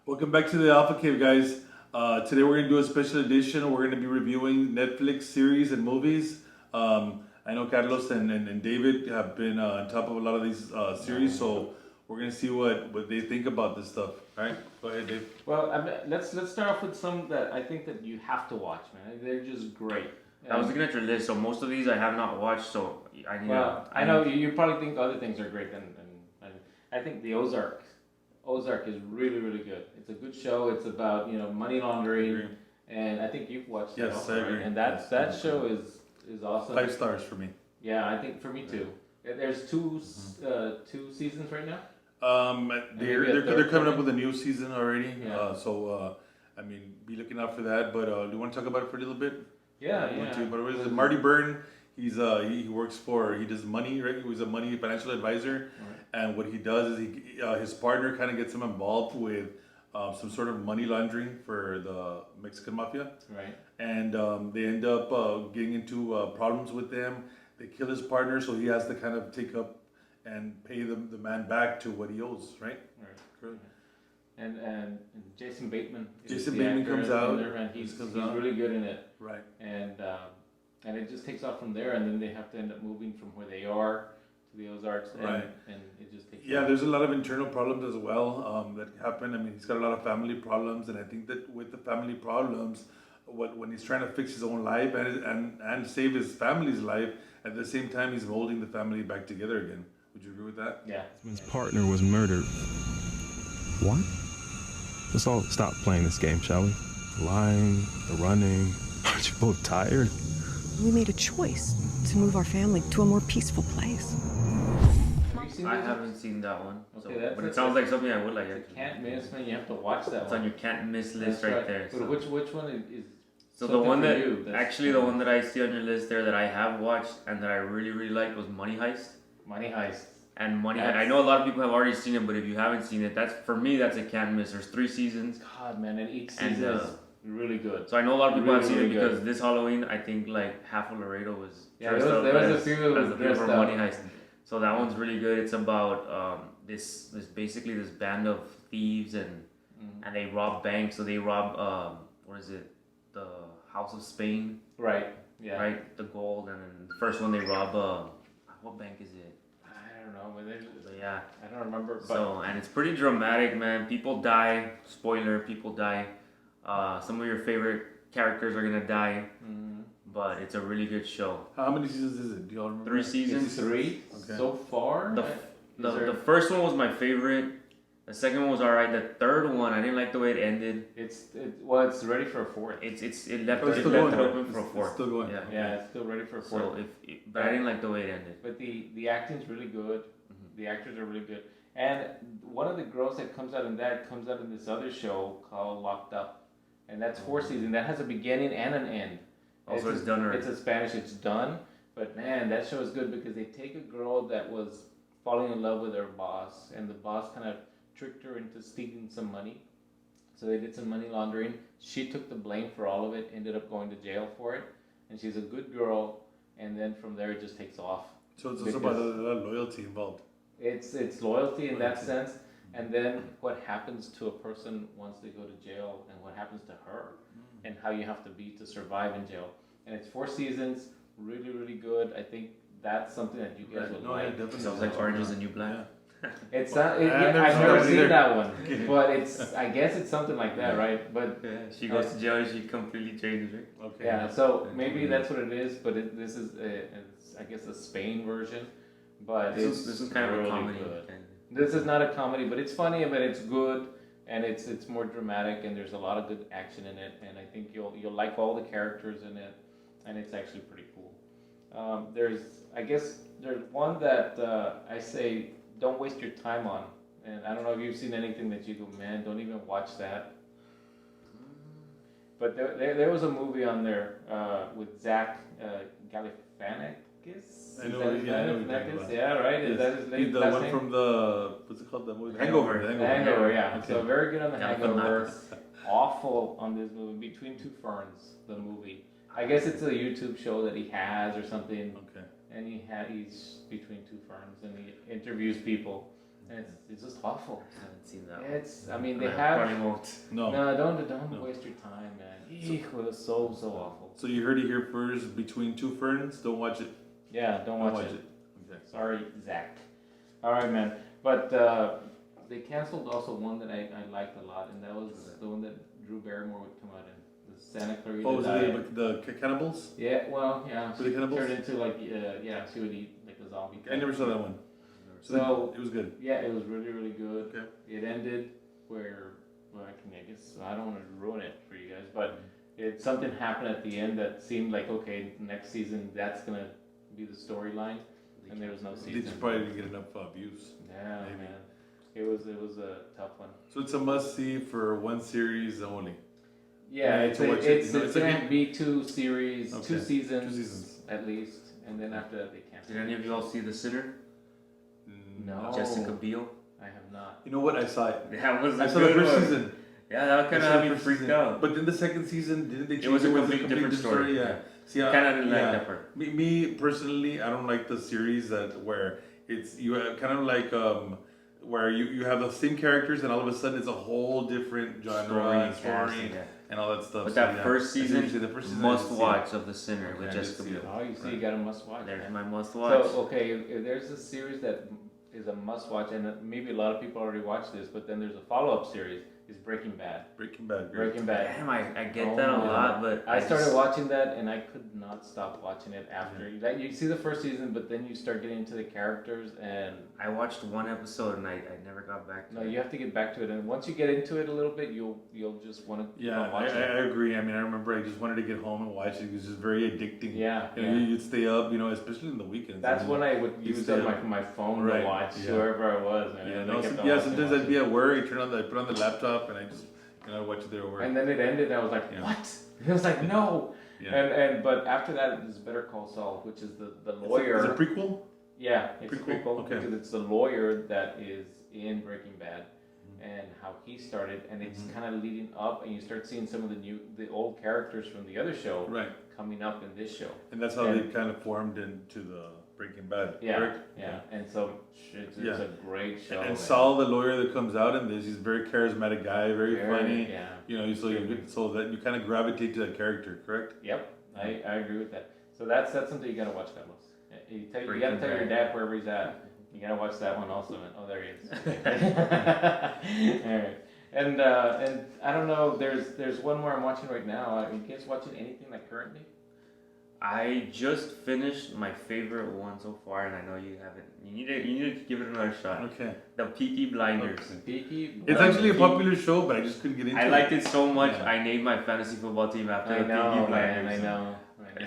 Welcome back to the Alpha Cave, guys. Today we're going to do a special edition. We're going to be reviewing Netflix series and movies. I know Carlos and David have been on top of a lot of these series, so we're going to see what they think about this stuff. All right, go ahead, Dave. Well, let's start off with some that I think that you have to watch, man. They're just great. I was looking at your list, so most of these I have not watched, so I need. Well, I know you probably think other things are great, and I think the Ozark. Ozark is really really good. It's a good show. It's about money laundering, and I think you've watched it. Yes, also, I right? agree. And that show is awesome. 5 stars for me. Yeah, I think for me too. There's two seasons right now. They're maybe a they're third coming up coming? with a new season already. Yeah. I mean, be looking out for that. But do you want to talk about it for a little bit? Yeah, But what is it? Marty Byrne. He works for he does money, right? He's a money financial advisor, and what he does is his partner kind of gets him involved with some sort of money laundering for the Mexican mafia, Right. and they end up getting into problems with them. They kill his partner, so he has to kind of take up and pay the man back to what he owes, right? Right. Correct. And Jason Bateman. is Jason the Bateman actor comes in out. there, and he's Comes out. really good in it. Right. And it just takes off from there, and then they have to end up moving from where they are to the Ozarks, and, Right. and it just takes Yeah, off. there's a lot of internal problems as well that happen. I mean, he's got a lot of family problems, and I think that with the family problems, when he's trying to fix his own life and save his family's life, at the same time he's molding the family back together again. Would you agree with that? Yeah. His partner was murdered. What? Let's all stop playing this game, shall we? The lying, the running. Aren't you both tired? We made a choice to move our family to a more peaceful place. Have you seen I those? haven't seen that one. So, Okay, that's but it. it sounds like something I would like. You Actually. can't miss, man. You have to watch that It's one. on your can't miss list That's right there. But So, which one is? so the something one for that you that's- actually the one that I see on your list there that I have watched and that I really really liked was Money Heist. Money Heist. And Money Heist. That's- I know a lot of people have already seen it, but if you haven't seen it, that's for me that's a can't miss. There's 3 seasons. God, man, and each And, season is really good. So I know a lot of people have Really, seen it really because good. this Halloween I think like half of Laredo was Yeah, dressed up there was a as, few as the people dressed from up. Money Heist. So that one's really good. It's about this basically this band of thieves and they rob banks. So they rob what is it, the House of Spain, Right. Yeah. right? The gold, and then the first one they rob what bank is it? I don't know, But yeah. I don't remember. But So and it's pretty dramatic, man. People die. Spoiler: people die. Some of your favorite characters are gonna die, but it's a really good show. How many seasons is it? Do y'all remember? 3 it's seasons. 3 Okay. so far. The, Is the, there- the first one was my favorite. The second one was alright. The third one, I didn't like the way it ended. it's ready for a fourth. It left Oh, it's it still left going, it right? open for a It's fourth. still going. Yeah. Yeah, it's still ready for a fourth. So but I didn't like the way it ended. But the acting's really good. The actors are really good. And one of the girls that comes out in that comes out in this other show called Locked Up, and that's 4 seasons. That has a beginning and an end. Also, it's done already. It's in Spanish. It's done. But man, that show is good because they take a girl that was falling in love with her boss, and the boss kind of tricked her into stealing some money. So they did some money laundering. She took the blame for all of it. Ended up going to jail for it, and she's a good girl. And then from there, it just takes off. So it's also about a lot of loyalty involved. It's loyalty in that sense, and then what happens to a person once they go to jail, and what happens to her, and how you have to be to survive in jail. And it's 4 seasons, really really good. I think that's something that you guys would No, yeah, like. definitely. Sounds like Orange is the New Black. It's not. I've never I've seen never that seen either. that one, but it's. I guess it's something like that, right? But Yeah, she goes to jail and she completely changes, right? Okay. yeah, so maybe that's what it is. But this is, it's, I guess, a Spain version. But This is kind of a really comedy. good. Kind This is not a comedy, but it's funny, but it's good, and it's more dramatic, and there's a lot of good action in it, and I think you'll like all the characters in it, and it's actually pretty cool. There's one that I say don't waste your time on, and I don't know if you've seen anything that you go, man, don't even watch that. But there was a movie on there with Zach Galifianakis. I know, Is that yeah, I know his what you're name? talking about. Yeah, right. Is Yes. that his name? He's the last one name? from the what's it called? The movie Hangover. The Hangover, yeah. Okay. So very good on the Hangover. Galifianakis. Awful on this movie. Between Two Ferns, the movie. I guess it's a YouTube show that he has or something, Okay. and he's Between Two Ferns, and he interviews people. and it's just awful. I haven't seen that. It's I mean they one. have Probably won't. No. no don't No. waste your time, man. Eek, it was so awful. So you heard it here first. Between Two Ferns, don't watch it. Yeah, don't watch it. Okay. Sorry, Zach. All right, man. But they canceled also one that I liked a lot, and that was the one that Drew Barrymore would come out in, the Santa Clarita Oh, was Diet. it the cannibals? Yeah, well, yeah. For the cannibals? Turned into like, yeah, she would eat like a zombie. I never saw that one. So it was good. yeah, it was really, really good. Okay. It ended where, well, I guess I don't want to ruin it for you guys, but something happened at the end that seemed like, okay, next season that's gonna be the storyline, and there was no They season. just probably didn't get enough views. Yeah, Maybe. man. It was a tough one. So it's a must see for one series only. Yeah, Yeah, it's to watch it, it's you know, it's like gonna be 2 series, Okay, 2 seasons, 2 seasons. at least, and then after that they cancel. Did any of you all see The Sinner? No. Jessica Biel. I have not. You know what? I saw it. That was a I saw good the first one. season. Yeah, that I kind saw of the had me first freaked season. out. But then the second season, didn't they change was a it? complete different story. Yeah. See, Kind of didn't like that part. Me personally, I don't like the series that where it's you have kind of like where you have the same characters and all of a sudden it's a whole different genre story yeah. and all that stuff. But So, that yeah. first I see what you season, say. The first season I must didn't see watch of The Sinner Okay, with I did Jessica see Biel. it. Oh, you see, Right. you got a must watch. There's man. my must watch. So okay, if there's a series that is a must watch, and maybe a lot of people already watched this, but then there's a follow up series. Is Breaking Bad. Breaking Bad. Great. Breaking Bad. Damn, I get Oh that a my lot, but I started just- watching that and I could not stop watching it after. Like, you see the first season, but then you start getting into the characters, and I watched one episode and I never got back to no, it. you have to get back to it. And once you get into it a little bit, you'll just want to Yeah, watch I it. agree. I mean, I remember I just wanted to get home and watch it. It was just very addicting. Yeah, You know, yeah. you'd stay up, you know, especially in the weekends. That's I mean, when I would you use stay my, up. my phone Right, to watch yeah. wherever I was. Man. Yeah, And no, I kept on yeah. watching, Sometimes watching. I'd be at work, I turn on the laptop, and I just watch it there at work. And then it ended, and I was like, Yeah. what? It was like, no. Yeah. And but after that is Better Call Saul, which is the lawyer. Is it a prequel? Yeah, it's Prequel, a prequel okay. because it's the lawyer that is in Breaking Bad and how he started, and it's kind of leading up, and you start seeing some of the old characters from the other show Right. coming up in this show. And that's how And- they kind of formed into the Breaking Bad. Yeah, correct? yeah, and so it's Yeah. a great show. And man. Saul, the lawyer that comes out in this, he's a very charismatic guy, very funny. Yeah. You know, so that you kind of gravitate to that character, correct? Yep, I agree with that. So that's something you gotta watch, Carlos. You gotta Breaking tell your Bad. dad wherever he's at. You gotta watch that one also. Man. Oh, there he is. All right. And I don't know. There's one more I'm watching right now. Are you guys watching anything like currently? I just finished my favorite one so far, and I know you haven't. You need to give it another shot. Okay. The Peaky Blinders. Peaky. It's actually a popular show, but I just couldn't get into it. I liked it so much. Yeah. I named my fantasy football team after I the know, Peaky man. Blinders. I know.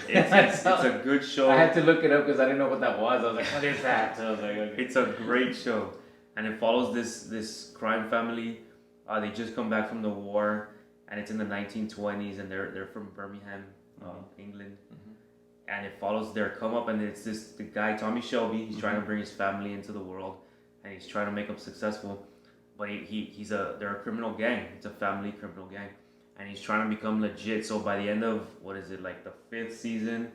It's a good show. I had to look it up because I didn't know what that was. I was like, what is that? So I was like, okay. It's a great show, and it follows this crime family. They just come back from the war, and it's in the 1920s, and they're from Birmingham, England, and it follows their come up, and it's the guy Tommy Shelby. He's trying to bring his family into the world, and he's trying to make them successful, but they're a criminal gang. It's a family criminal gang, and he's trying to become legit. So by the end of like the 5th season,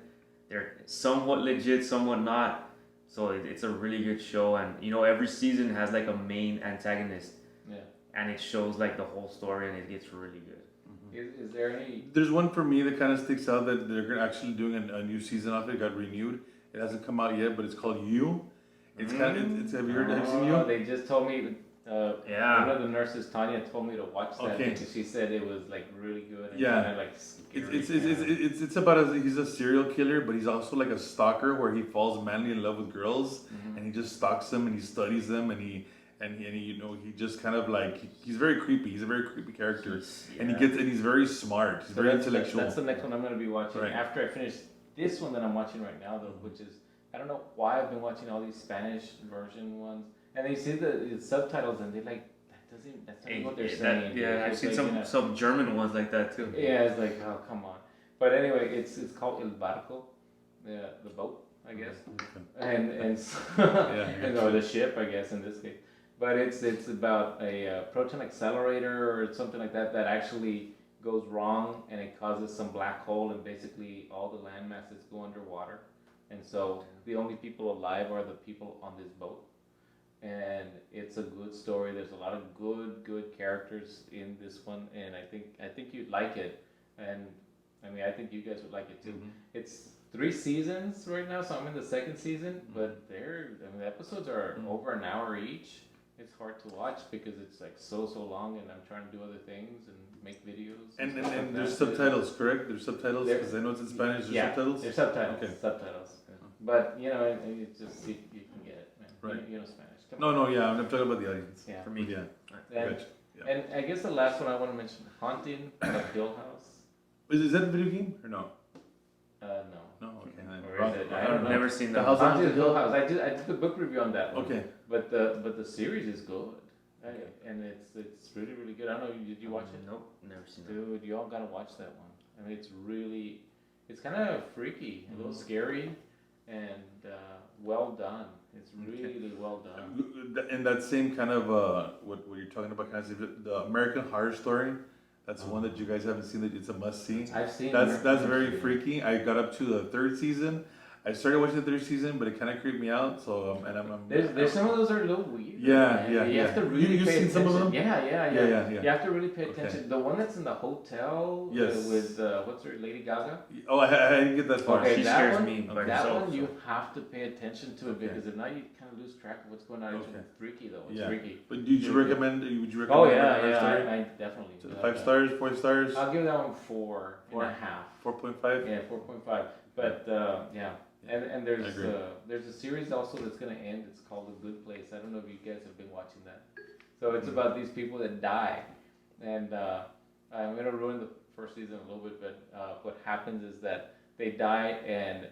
they're somewhat legit, somewhat not. So it's a really good show, and every season has like a main antagonist. Yeah. And it shows like the whole story, and it gets really good. Is there any? There's one for me that kind of sticks out that they're actually doing a new season of it. It got renewed. It hasn't come out yet, but it's called You. It's kind of. It's have you heard? Have you seen You? They just told me. Yeah. One of the nurses, Tanya, told me to watch that Okay. because she said it was like really good. And Yeah. Kind of like scary. It's about he's a serial killer, but he's also like a stalker where he falls madly in love with girls, and he just stalks them and he studies them and he he just kind of like he's very creepy. He's a very creepy character, and he's very smart. He's So very that's intellectual. the next one I'm going to be watching Right. after I finish this one that I'm watching right now, though, which is I don't know why I've been watching all these Spanish version ones, and they see the subtitles and they're like that's not what they're saying. I've It's seen like, some German ones like that too. Yeah, it's like, oh, come on. But anyway, it's called El Barco, the boat, I guess, and so, or the ship, I guess, in this case. But it's about a proton accelerator or something like that actually goes wrong, and it causes some black hole, and basically all the land masses go underwater, and so the only people alive are the people on this boat. and it's a good story. There's a lot of good characters in this one, and I think you'd like it, and I mean I think you guys would like it too. It's 3 seasons right now, so I'm in the 2nd season, but the episodes are over an hour each. It's hard to watch because it's like so long, and I'm trying to do other things and make videos. And stuff like there's that. subtitles, correct? There's subtitles because I know it's in Spanish. There's subtitles. There's subtitles. Okay. Subtitles. But you know, it's just you can get it, man. Right. You know Spanish. Come No, yeah, I'm talking about the audience. Yeah. For me. Yeah. And, Gotcha. Yeah. and I guess the last one I want to mention, Haunting of Hill House. Is that a video game or no? No. No. Okay. Or is it? I don't know. Never seen The that. House Haunted of Hill House. I did the book review on that one. Okay. But the series is good. And it's really good. I don't know. Did you watch it? Nope, never seen that. Dude, you all gotta watch that one. I mean, it's kind of freaky, a little scary, and well done. It's really well done. In that same kind of what you're talking about, kind of the American Horror Story. That's one that you guys haven't seen. That it's a must see. I've seen. That's American very Horror Story. freaky. I got up to the 3rd season. I started watching the 3rd season, but it kind of creeped me out. So and I'm There's some of those are a little weird. Yeah, man. yeah, You have yeah. to really You've pay seen some of attention. them? Yeah. Yeah. You have to really pay Okay. attention. The one that's in the hotel Yes. with what's her Lady Gaga. Oh, I didn't get that far. Okay, She that scares one, me by that herself, one you so. have to pay attention to it Okay. because if not, you kind of lose track of what's going on. It's Okay. freaky though. It's Yeah. freaky. But did you Really recommend? Would you recommend? Oh American yeah, Horror Story? I definitely. So do 5 that. stars, 4 stars, I'll give that one 4.5. 4.5. Yeah, 4.5. But yeah, and I agree. there's a series also that's gonna end. It's called The Good Place. I don't know if you guys have been watching that. So it's about these people that die, and I'm gonna ruin the 1st season a little bit. But what happens is that they die and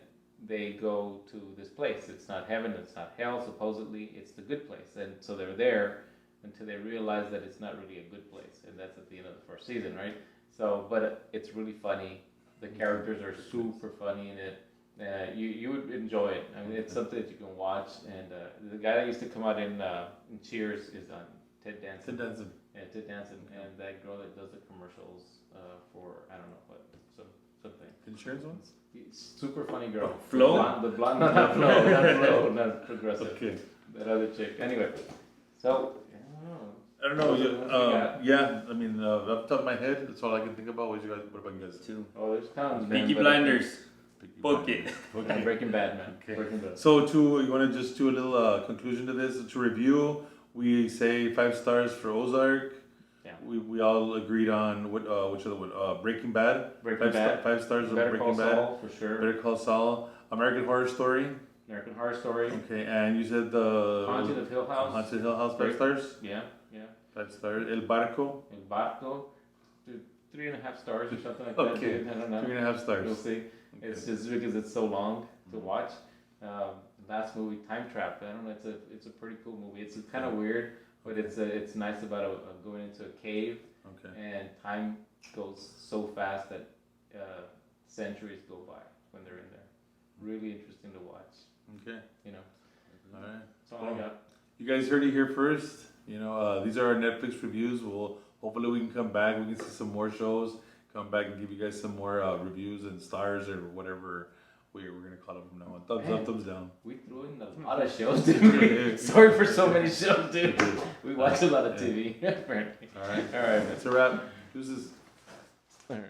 they go to this place. It's not heaven. It's not hell. Supposedly, it's the good place. And so they're there until they realize that it's not really a good place, and that's at the end of the 1st season, right? So, but it's really funny. The characters are super funny in it. You would enjoy it. I mean, it's something that you can watch. And the guy that used to come out in Cheers is on Ted Danson. Ted Danson. Yeah, Ted Danson, and that girl that does the commercials for I don't know what something. Insurance ones. Super funny girl. Flo? The blonde, not Flo, not Flo, not Progressive. Okay. That other chick. Anyway, so I don't know. What you got? Yeah. I mean, off the top of my head, that's all I can think about. What about you guys? 2. Oh, there's tons. man, Peaky but- Blinders. Peaky Book Blinders. it. Okay. Breaking Bad, man. Okay. Breaking Bad. So you want to just do a little conclusion to this to review? We say 5 stars for Ozark. Yeah. We all agreed on which other one? Breaking Bad. Breaking Bad. 5 stars of Better Call Breaking Bad. Saul, for sure. Better Call Saul. American Horror Story. American Horror Story. Okay, and you said the Haunted of Hill House. Haunted Hill House, 5 Great. stars. Yeah. 5 stars. El Barco. El Barco. 3.5 stars or something like Okay. that. Dude. I don't know. 3.5 stars. You'll see. It's just because it's so long to watch. Last movie, Time Trap. I don't know. It's a pretty cool movie. It's kind of weird, but it's nice about going into a cave Okay. and time goes so fast that centuries go by when they're in there. Really interesting to watch. Okay. You know. All right. That's all I got. You guys heard it here first. You know, these are our Netflix reviews. Hopefully we can come back. We can see some more shows. Come back and give you guys some more reviews and stars or whatever we're gonna call them from now on. Thumbs up, thumbs down. We threw in a lot of shows, didn't we? Sorry for so many shows, dude. We watch a lot of TV, apparently. All right. All right, man. That's a wrap. Deuces. All right.